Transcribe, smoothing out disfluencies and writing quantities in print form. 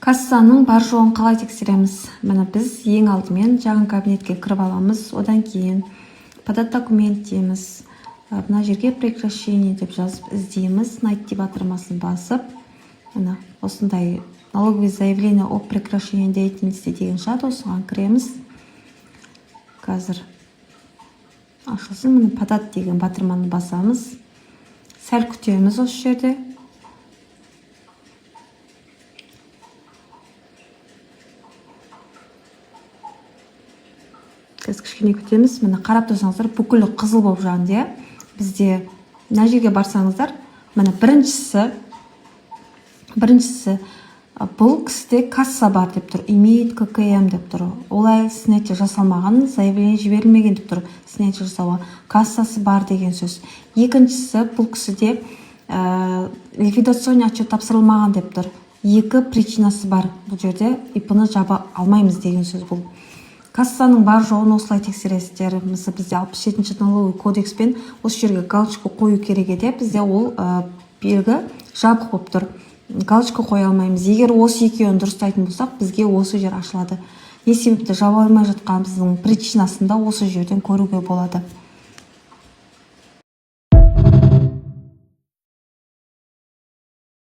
Кассаның бар жоғын қалай тексереміз? Міне біз ең алдымен жаңа кабинетке кіріп аламыз, одан кейін подать документ дейміз. Мына жерге прекращение деп жазып іздейміз, найти батырмасын басып. Міне осындай налоговое заявление о прекращении деятельности деген шығады, осыған кіреміз. Қазір ашылсын, міне подать деген батырманы басамыз. Сәл күтеміз осы жерде. Біз кішкене күтеміз. Міне қарап тұрсаңыздар, бүкілі қызыл болып жанды. Бізде мына жерге барсаңыздар, міне біріншісі бұл кісіде касса бар деп тұр, имеет ККМ деп тұр. Олай снятие жасалмаған, заявление жіберілмеген деп тұр. Снятие жасауға кассасы бар деген сөз. Екіншісі бұл кісіде ликвидационный отчет тапсырылмаған деп тұр. Екі причинасы бар бұл жерде, ИП-ны жаба алмаймыз деген сөз бұл. Кассаның бар жоғын осылай тексересіздер. Мысалы бізде 67-ші налоговый кодекспен осы жерге галочка қою керек еді. Бізде ол белгі жабық болып тұр. Галочка қоя алмаймыз. Егер осы екеуін дұрыстайтын болсақ, бізге осы жер ашылады. Не себепті жаба алмай жатқанымыздың причинасында осы жерден көруге болады.